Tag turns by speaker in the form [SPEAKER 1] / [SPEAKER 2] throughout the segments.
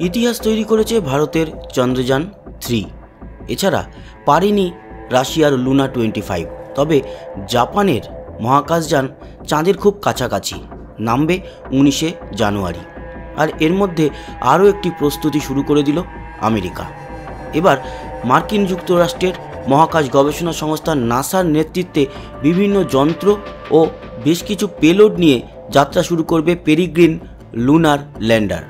[SPEAKER 1] ইতিহাস তৈরি করেছে ভারতের চন্দ্রযান 3। এছাড়া পারেনি রাশিয়ার লুনা 25। তবে জাপানের মহাকাশযান চাঁদের খুব কাছাকাছি, নামবে 19শে জানুয়ারি। আর এর মধ্যে আরও একটি প্রস্তুতি শুরু করে দিল আমেরিকা। এবার মার্কিন যুক্তরাষ্ট্রের মহাকাশ গবেষণা সংস্থা নাসার নেতৃত্বে বিভিন্ন যন্ত্র ও বেশ কিছু পেলোড নিয়ে যাত্রা শুরু করবে পেরিগ্রিন লুনার ল্যান্ডার।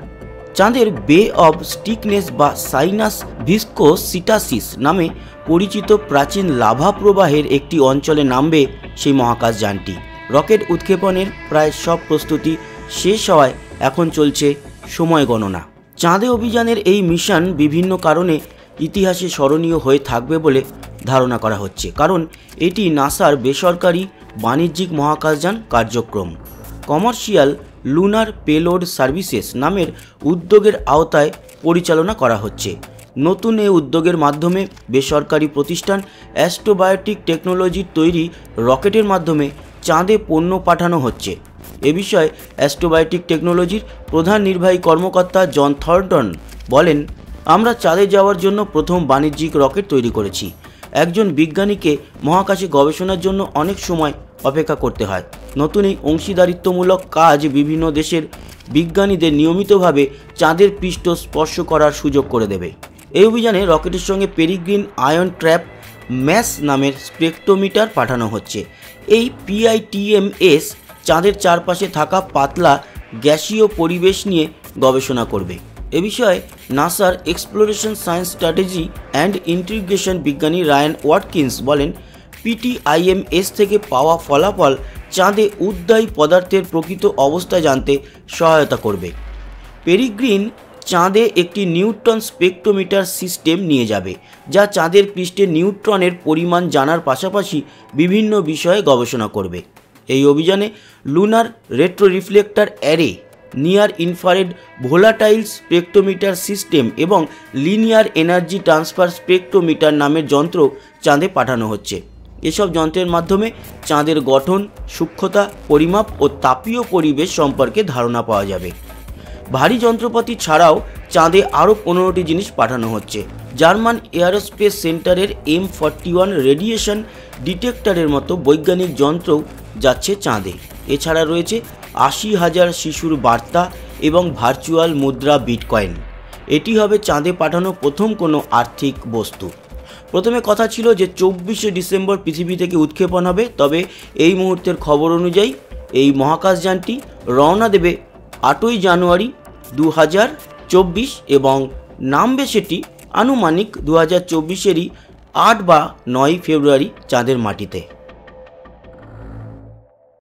[SPEAKER 1] চাঁদের বে অব স্টিকনেস বা সাইনাস ভিসকোসিটাসিস নামে পরিচিত প্রাচীন লাভা প্রবাহের একটি অঞ্চলে নামবে সেই মহাকাশযানটি। রকেট উৎক্ষেপণের প্রায় সব প্রস্তুতি শেষ হওয়ায় এখন চলছে সময় গণনা। চাঁদে অভিযানের এই মিশন বিভিন্ন কারণে ইতিহাসে স্মরণীয় হয়ে থাকবে বলে ধারণা করা হচ্ছে, কারণ এটি নাসার বেসরকারি বাণিজ্যিক মহাকাশযান কার্যক্রম কমার্শিয়াল লুনার পেলোড সার্ভিসেস নামের উদ্যোগের আওতায় পরিচালনা করা হচ্ছে। নতুন এই উদ্যোগের মাধ্যমে বেসরকারি প্রতিষ্ঠান অ্যাস্ট্রোবায়োটিক টেকনোলজির তৈরি রকেটের মাধ্যমে চাঁদে পণ্য পাঠানো হচ্ছে। এ বিষয়ে অ্যাস্ট্রোবায়োটিক টেকনোলজির প্রধান নির্বাহী কর্মকর্তা জন থর্নটন বলেন, আমরা চাঁদে যাওয়ার জন্য প্রথম বাণিজ্যিক রকেট তৈরি করেছি। একজন বিজ্ঞানীকে মহাকাশে গবেষণার জন্য অনেক সময় অপেক্ষা করতে হয়। নতুন এই অংশীদারিত্বমূলক কাজ বিভিন্ন দেশের বিজ্ঞানীদের নিয়মিতভাবে চাঁদের পৃষ্ঠ স্পর্শ করার সুযোগ করে দেবে। এই অভিযানে রকেটের সঙ্গে পেরিগ্রিন আয়ন ট্র্যাপ ম্যাস নামের স্পেকট্রোমিটার পাঠানো হচ্ছে। এই PITMS চাঁদের চারপাশে থাকা পাতলা গ্যাসীয় পরিবেশ নিয়ে গবেষণা করবে। এ বিষয়ে নাসার exploration science strategy and integration বিজ্ঞানী রায়ান ওয়াটকিন্স বলেন, PTIMS থেকে পাওয়া ফলাফল চাঁদে উদ্বায়ী পদার্থের প্রকৃত অবস্থা জানতে সহায়তা করবে। পেরিগ্রিন চাঁদে একটি নিউট্রন স্পেকট্রোমিটার সিস্টেম নিয়ে যাবে, যা চাঁদের পৃষ্ঠে নিউট্রনের পরিমাণ জানার পাশাপাশি বিভিন্ন বিষয়ে গবেষণা করবে। এই অভিযানে lunar retro reflector array, near infrared volatile spectrometer system এবং লিনিয়ার এনার্জি ট্রান্সফার স্পেকট্রোমিটার নামের যন্ত্র চাঁদে পাঠানো হচ্ছে। এসব যন্ত্রের মাধ্যমে চাঁদের গঠন, সূক্ষ্মতা, পরিমাপ ও তাপীয় পরিবেশ সম্পর্কে ধারণা পাওয়া যাবে। ভারী যন্ত্রপাতি ছাড়াও চাঁদে আরও 15টি জিনিস পাঠানো হচ্ছে। জার্মান এয়ারোস্পেস সেন্টারের M41 রেডিয়েশন ডিটেক্টরের মতো বৈজ্ঞানিক যন্ত্রও যাচ্ছে চাঁদে। এছাড়া রয়েছে 80,000 শিশুর বার্তা এবং ভার্চুয়াল মুদ্রা বিটকয়েন। এটি হবে চাঁদে পাঠানো প্রথম কোনো আর্থিক বস্তু। প্রথমে কথা ছিল যে 24শে ডিসেম্বর পৃথিবী থেকে উৎক্ষেপণ হবে, তবে এই মুহূর্তের খবর অনুযায়ী এই মহাকাশযানটি রওনা দেবে 8ই জানুয়ারি 2024 এবং নামবে সেটি আনুমানিক 2024-এরই 8 বা 9 ফেব্রুয়ারি চাঁদের মাটিতে।